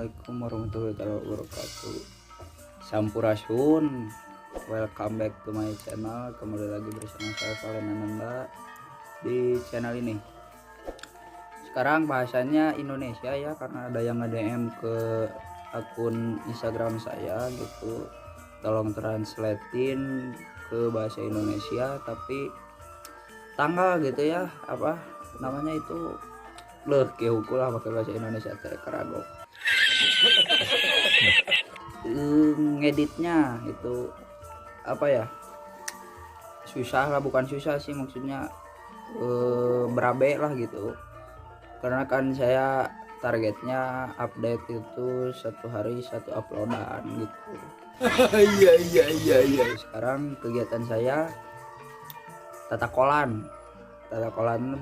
Assalamualaikum warahmatullahi wabarakatuh. Sampurasun, welcome back to my channel. Kembali lagi bersama saya Valen Ananda di channel ini. Sekarang bahasanya Indonesia ya, karena ada yang nge-DM ke akun Instagram saya gitu. Tolong translatein ke bahasa Indonesia, tapi tanggal gitu ya, apa namanya itu, kehuku lah pakai bahasa Indonesia teh kerago. Ngeditnya itu apa ya, susah lah, bukan susah sih, maksudnya berabe lah gitu, karena kan saya targetnya update itu satu hari satu uploadan gitu. Iya. Sekarang kegiatan saya tata kolan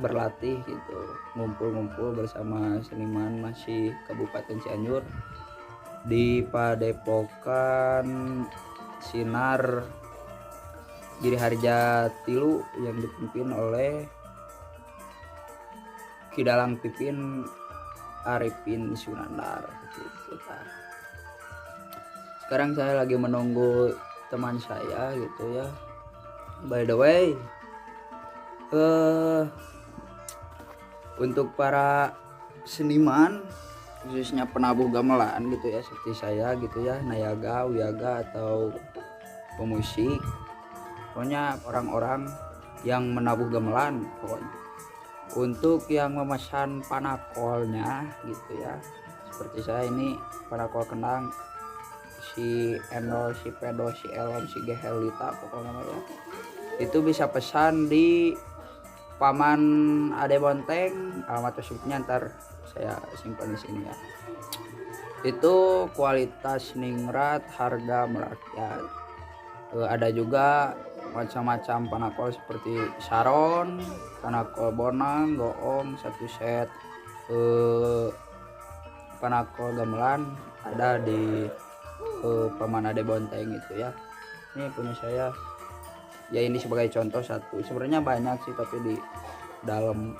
berlatih gitu, ngumpul-ngumpul bersama seniman masih Kabupaten Cianjur di Padepokan Sinar Giriharja Tilu yang dipimpin oleh Kidalang Pipin Arifin Sunandar gitu. Sekarang saya lagi menunggu teman saya gitu ya. By the way, untuk para seniman khususnya penabuh gamelan gitu ya, seperti saya gitu ya, nayaga, wiyaga atau pemusik, pokoknya orang-orang yang menabuh gamelan pokoknya. Untuk yang memesan panakolnya gitu ya, seperti saya ini, panakol kenang si Endol, si Pedo, si Elom, si Gehelita pokoknya ya, itu bisa pesan di Paman Ade Bonteng, alamat Facebooknya ntar saya simpan di sini ya. Itu kualitas ningrat, harga merakyat. Ada juga macam-macam panakol seperti saron, panakol bonang, goong, satu set. Panakol gamelan ada di Paman Ade Bonteng itu ya. Ini punya saya. Ya ini sebagai contoh satu, sebenarnya banyak sih tapi di dalam,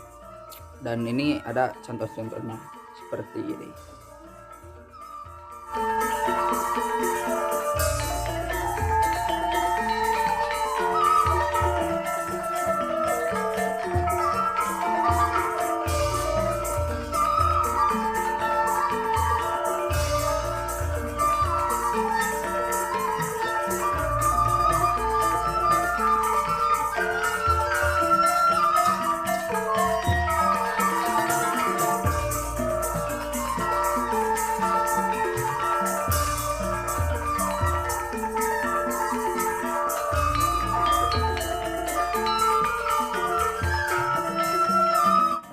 dan ini ada contoh-contohnya seperti ini.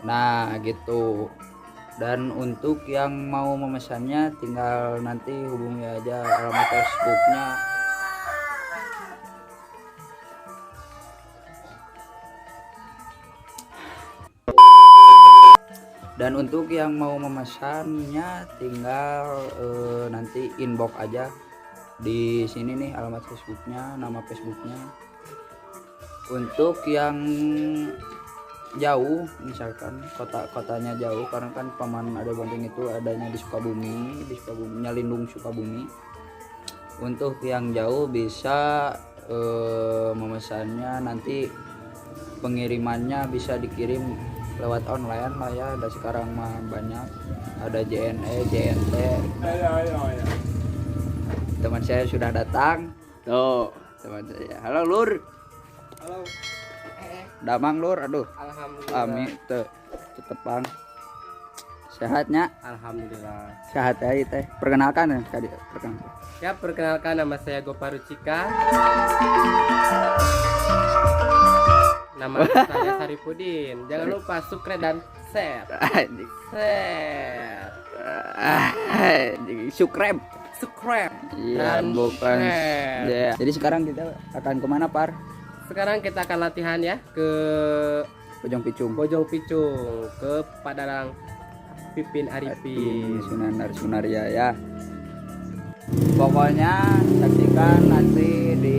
Nah gitu. Dan untuk yang mau memesannya tinggal nanti hubungi aja alamat Facebooknya. Dan untuk yang mau memesannya tinggal nanti inbox aja di sini nih alamat Facebooknya, nama Facebooknya. Untuk yang jauh, misalkan kotanya jauh, karena kan Paman Ade Bonteng itu adanya di Sukabumi, Lindung Sukabumi. Untuk yang jauh bisa memesannya, nanti pengirimannya bisa dikirim lewat online lah ya. Ada sekarang mah banyak, ada JNE, JNT. Teman saya sudah datang tuh, teman saya. Halo Lur. Halo. Damang Lur, aduh. Alhamdulillah. Amin tuh, tetepang. Sehatnya? Alhamdulillah. Sehat aja teh. Perkenalkan ya tadi, perkenalkan. Ya, perkenalkan, nama saya Goparucika. Nama saya Saripudin. Jangan lupa subscribe dan share. Subscribe. Iya, Dan bukan. share. Ya. Jadi sekarang kita akan kemana, Par? Sekarang kita akan latihan ya ke Bojong Picung. Bojong Picung, ke Padalang Pipin Arifin. Sunandar Sunaria ya. Pokoknya saksikan nanti di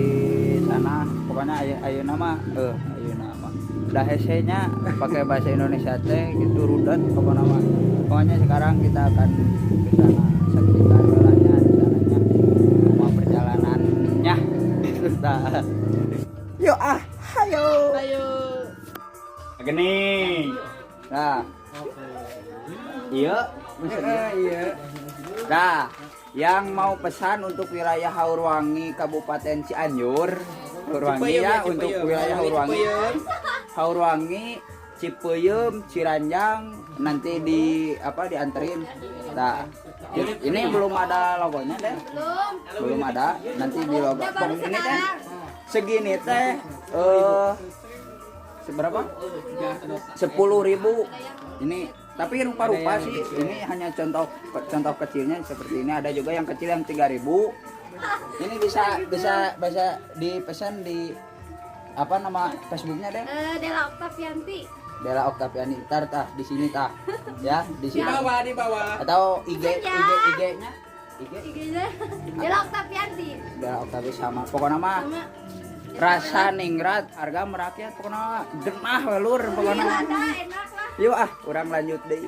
sana. Pokoknya ayo nama udah hesenya pakai bahasa Indonesia teh gitu rudet pokoknya sekarang kita akan ke sana. saksikan jalannya di sananya semua perjalanannya gitu tah. Yuk ayo Ayo. gini nah iya Iya. nah yang mau pesan untuk wilayah Haurwangi Kabupaten Cianjur Haurwangi ya untuk wilayah Haurwangi Haurwangi Cipeyum Ciranjang nanti di apa dianterin nah ini belum ada logonya deh belum ada nanti di logo ini teh segini teh seberapa 10.000 ini tapi rupa-rupa sih ini hanya contoh kecilnya seperti ini ada juga yang kecil yang 3.000 ini bisa dipesan di apa nama Facebooknya deh Dela Oktavianti. Dela Oktaviani tar tah di sini tah ya di Di sini bawah. atau IG-nya IG-nya Dela Oktavianti. Dela Oktavi sama pokoknya mah Sama rasa ningrat harga merakyat pokoknya genah welur pokoknya mah. ada enak lah. Yuk kurang lanjut deh.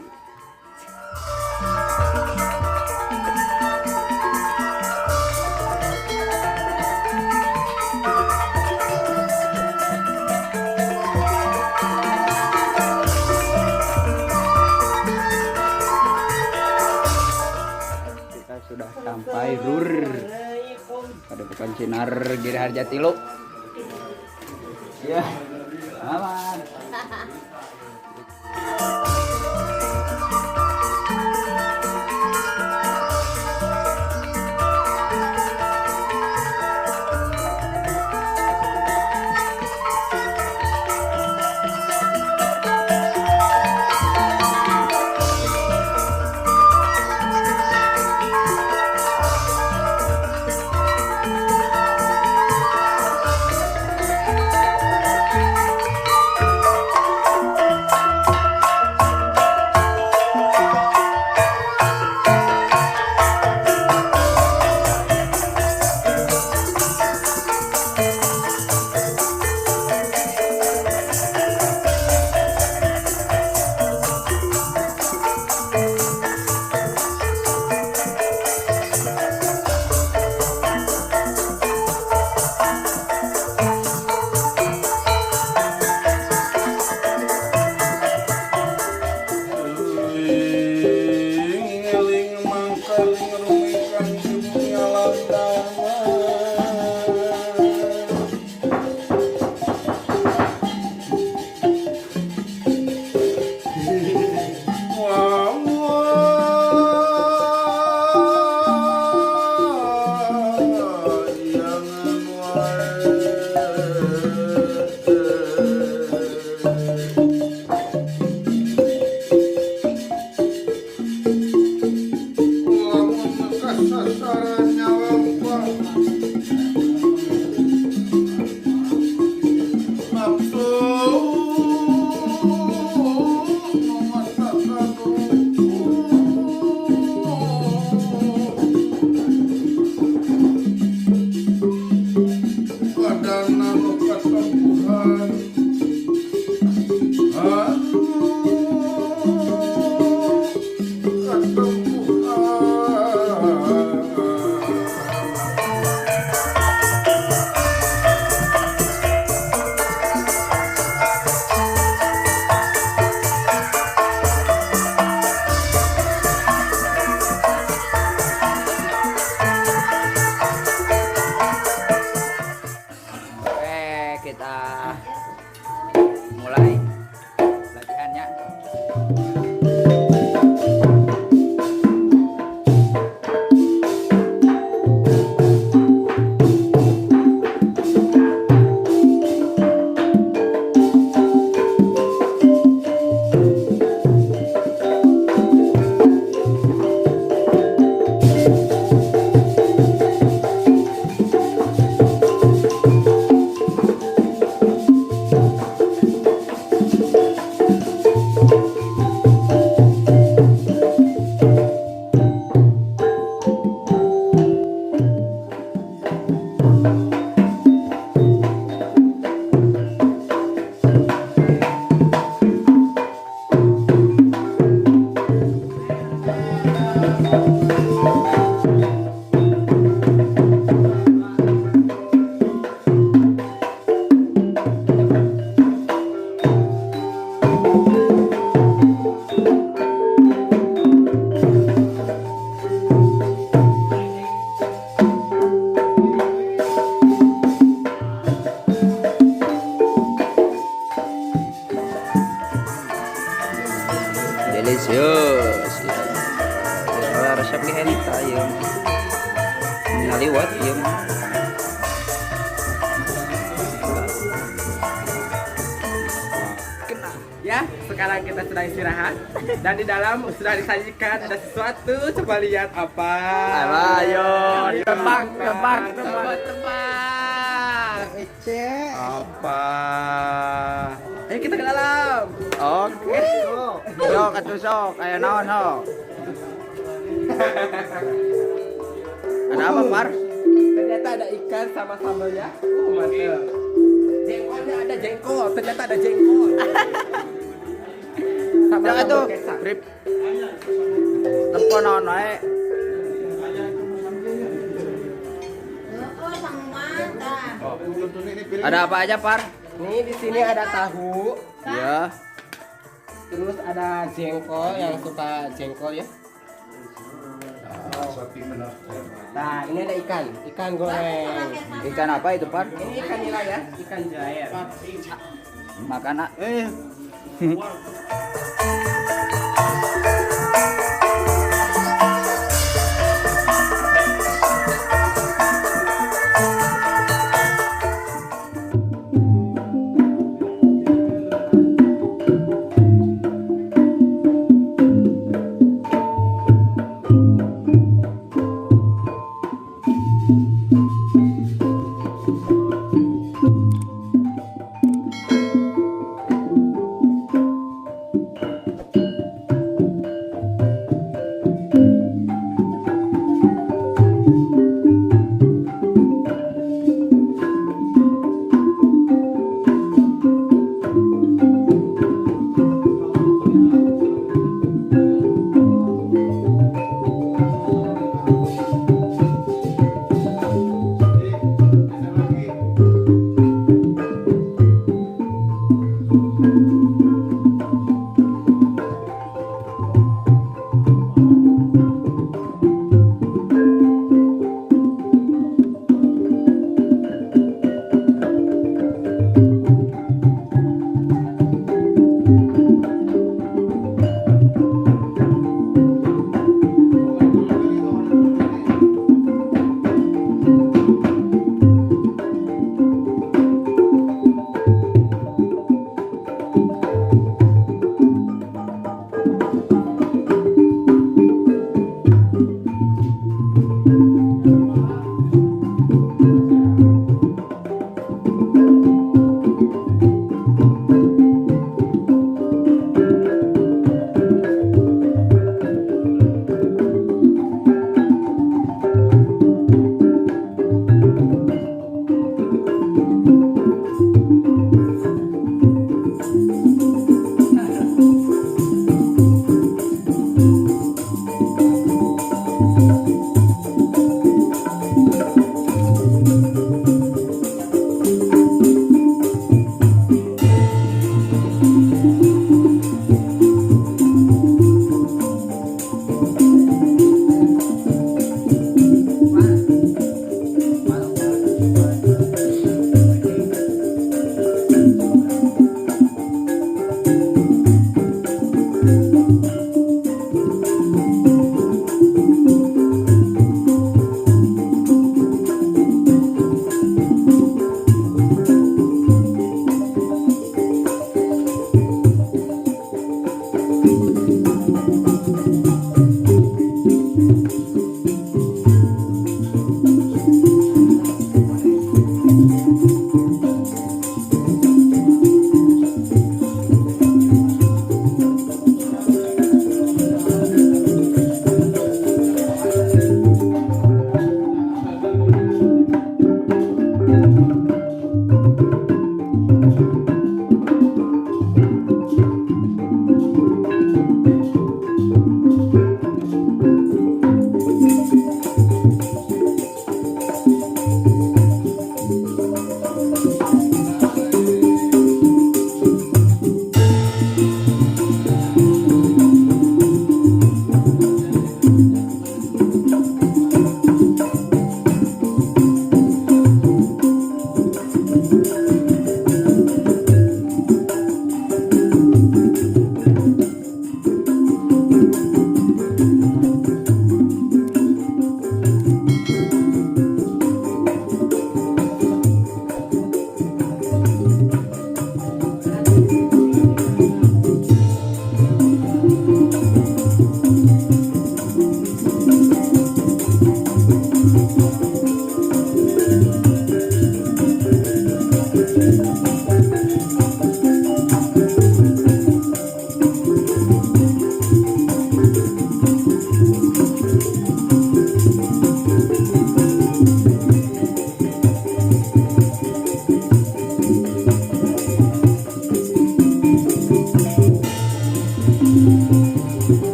Kita sudah sampai Rur. Ada bukan Sinar Giri Harjati lu. Ya, aman. Thank you. ke henta ya ngaliwat ya kena Ya, sekarang kita sedang istirahat dan di dalam sudah disajikan ada sesuatu. Coba lihat apa? ayo tebak Tebak. Apa? Ayo kita ke dalam. oke sok atuh sok aya naon sok ada apa par Ternyata ada ikan sama sambelnya. Mantap. Jengkolnya ada jengkol. Ternyata ada jengkol. Sama jangan sambal tuh kecap. brip tempo naon wae Oh, sang mata. ada apa aja par Nih di sini ada tahu, ya terus ada jengkol yang suka jengkol ya. Nah, ini ada ikan goreng. ikan apa itu par Ini ikan nila ya, ikan jair. makanan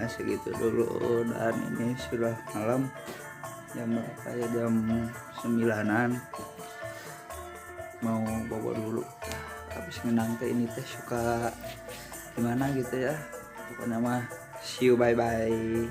segitu dulu, dan ini sudah malam, jam berapa ya, jam 9-an, mau bobo dulu. Habis ngenang teh ini teh suka gimana gitu ya, pokoknya mah see you, bye bye.